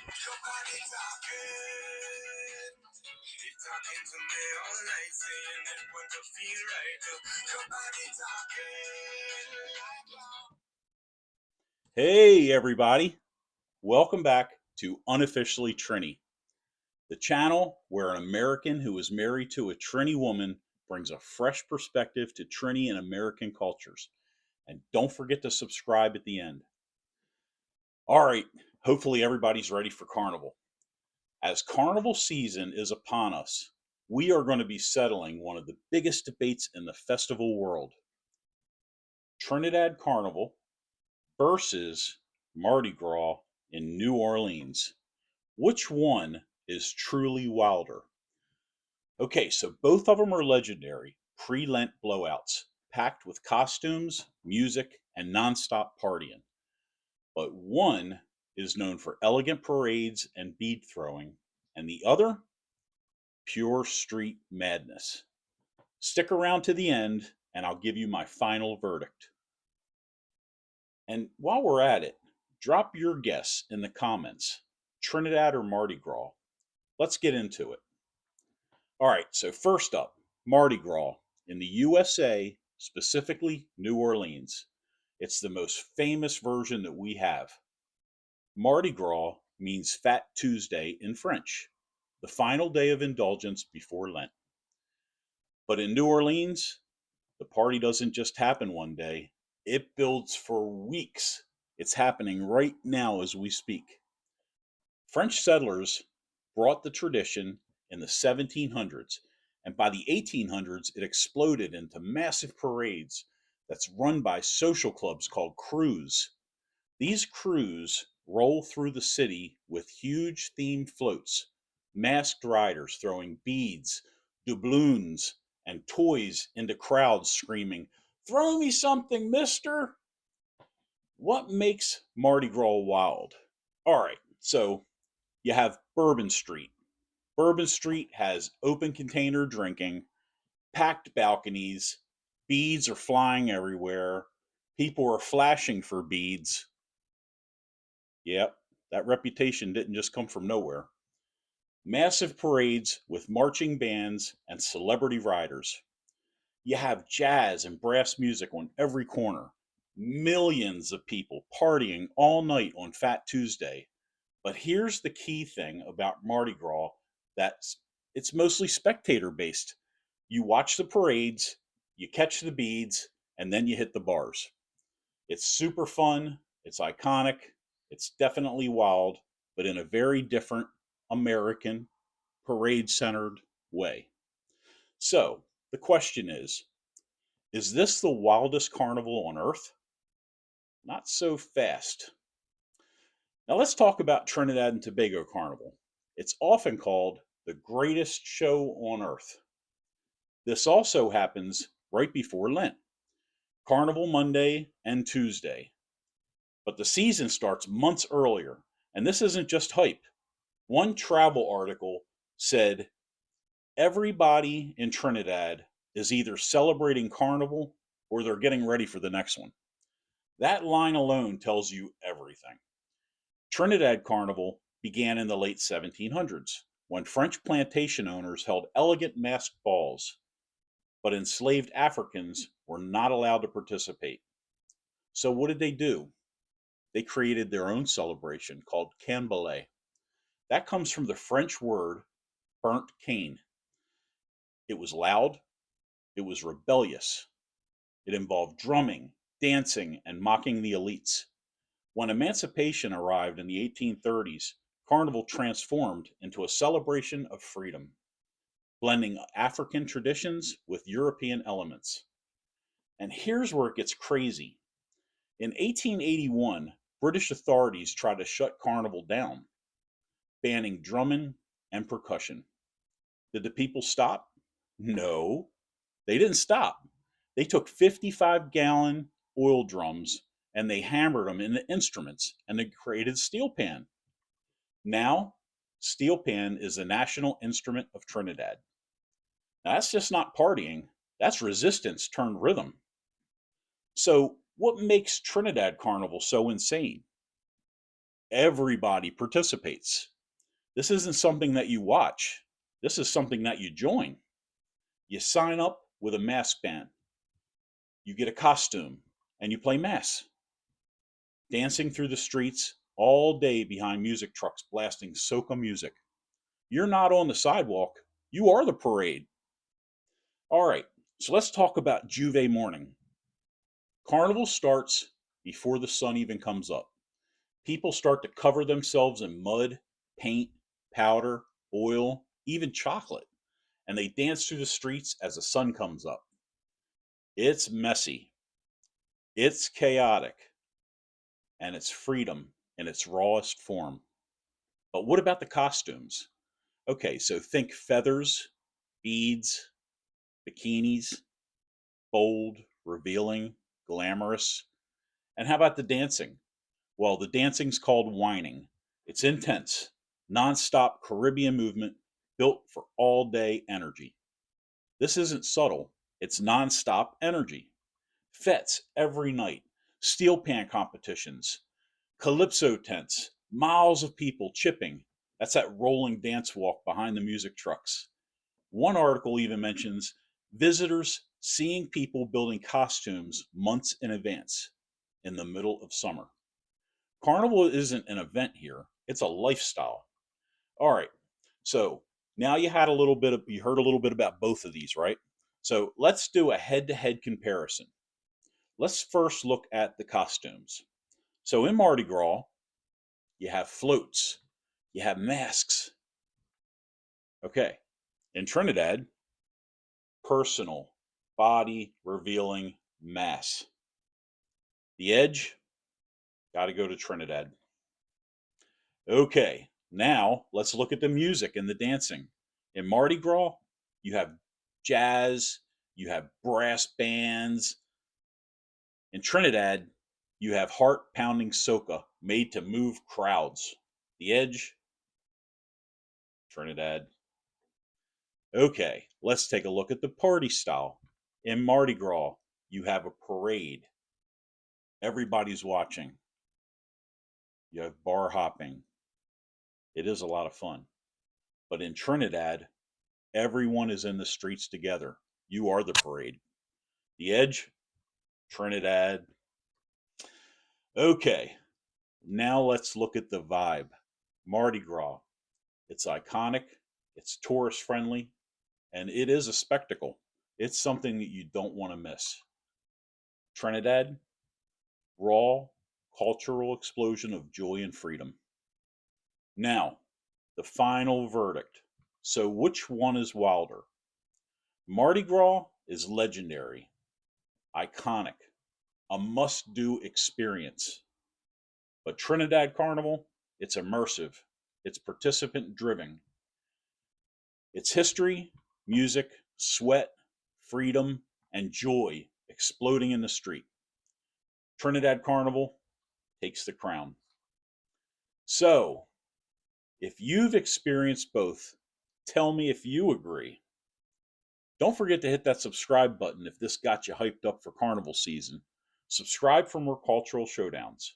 Your body talking. It's talking to me all night, saying it wouldn't feel right. Your body talking. Hey, everybody. Welcome back to Unofficially Trini, the channel where an American who is married to a Trini woman brings a fresh perspective to Trini and American cultures. And don't forget to subscribe at the end. All right, hopefully everybody's ready for Carnival. As Carnival season is upon us, we are going to be settling one of the biggest debates in the festival world: Trinidad Carnival versus Mardi Gras in New Orleans. Which one is truly wilder? Okay, so both of them are legendary pre Lent blowouts, packed with costumes, music, and nonstop partying. But one is known for elegant parades and bead throwing, and the other, pure street madness. Stick around to the end, and I'll give you my final verdict. And while we're at it, drop your guess in the comments: Trinidad or Mardi Gras? Let's get into it. All right, so first up, Mardi Gras in the USA, specifically New Orleans. It's the most famous version that we have. Mardi Gras means Fat Tuesday in French, the final day of indulgence before Lent. But in New Orleans, the party doesn't just happen one day, it builds for weeks. It's happening right now as we speak. French settlers brought the tradition in the 1700s, and by the 1800s, it exploded into massive parades that's run by social clubs called crews. These crews roll through the city with huge themed floats, masked riders throwing beads, doubloons, and toys into crowds screaming, "Throw me something, mister!" What makes Mardi Gras wild? All right, so you have Bourbon Street. Bourbon Street has open container drinking, packed balconies, beads are flying everywhere, people are flashing for beads. Yep, that reputation didn't just come from nowhere. Massive parades with marching bands and celebrity riders. You have jazz and brass music on every corner. Millions of people partying all night on Fat Tuesday. But here's the key thing about Mardi Gras: that's it's mostly spectator based. You watch the parades, you catch the beads, and then you hit the bars. It's super fun, it's iconic, it's definitely wild, but in a very different American parade centered way. So, the question is this the wildest carnival on earth? Not so fast. Now let's talk about Trinidad and Tobago Carnival. It's often called the greatest show on earth. This also happens right before Lent, Carnival Monday and Tuesday. But the season starts months earlier, and this isn't just hype. One travel article said everybody in Trinidad is either celebrating Carnival or they're getting ready for the next one. That line alone tells you everything. Trinidad Carnival began in the late 1700s when French plantation owners held elegant masked balls, but enslaved Africans were not allowed to participate. So, what did they do? They created their own celebration called Canballet. That comes from the French word burnt cane. It was loud, it was rebellious, it involved drumming, dancing, and mocking the elites. When emancipation arrived in the 1830s, Carnival transformed into a celebration of freedom, blending African traditions with European elements. And here's where it gets crazy. In 1881, British authorities tried to shut Carnival down, banning drumming and percussion. Did the people stop? No, they didn't stop. They took 55-gallon oil drums and they hammered them into instruments and they created steel pan. Now, steel pan is the national instrument of Trinidad. Now, that's just not partying, that's resistance turned rhythm. So, what makes Trinidad Carnival so insane? Everybody participates. This isn't something that you watch. This is something that you join. You sign up with a mask band. You get a costume and you play mass, dancing through the streets all day behind music trucks blasting soca music. You're not on the sidewalk, you are the parade. All right, so let's talk about Juve morning. Carnival starts before the sun even comes up. People start to cover themselves in mud, paint, powder, oil, even chocolate, and they dance through the streets as the sun comes up. It's messy, it's chaotic, and it's freedom in its rawest form. But what about the costumes? Okay, so think feathers, beads, bikinis, bold, revealing, glamorous. And how about the dancing? Well, the dancing's called whining. It's intense, nonstop Caribbean movement built for all day energy. This isn't subtle, it's nonstop energy. Fetes every night, steel pan competitions, calypso tents, miles of people chipping. That's that rolling dance walk behind the music trucks. One article even mentions visitors seeing people building costumes months in advance in the middle of summer. Carnival isn't an event here, it's a lifestyle. All right. So, now you heard a little bit about both of these, right? So, let's do a head-to-head comparison. Let's first look at the costumes. So, in Mardi Gras, you have floats, you have masks. Okay. In Trinidad, personal, body revealing mass. The Edge, got to go to Trinidad. Okay, now let's look at the music and the dancing. In Mardi Gras, you have jazz, you have brass bands. In Trinidad, you have heart pounding soca made to move crowds. The Edge, Trinidad. Okay, let's take a look at the party style. In Mardi Gras, you have a parade. Everybody's watching. You have bar hopping. It is a lot of fun. But in Trinidad, everyone is in the streets together. You are the parade. The Edge, Trinidad. Okay, now let's look at the vibe. Mardi Gras. It's iconic, it's tourist friendly, and it is a spectacle. It's something that you don't want to miss. Trinidad, raw, cultural explosion of joy and freedom. Now, the final verdict. So, which one is wilder? Mardi Gras is legendary, iconic, a must do experience. But Trinidad Carnival, it's immersive, it's participant driven. It's history, music, sweat, freedom, and joy exploding in the street. Trinidad Carnival takes the crown. So, if you've experienced both, tell me if you agree. Don't forget to hit that subscribe button if this got you hyped up for carnival season. Subscribe for more cultural showdowns.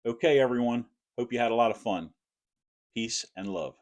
Okay, everyone. Hope you had a lot of fun. Peace and love.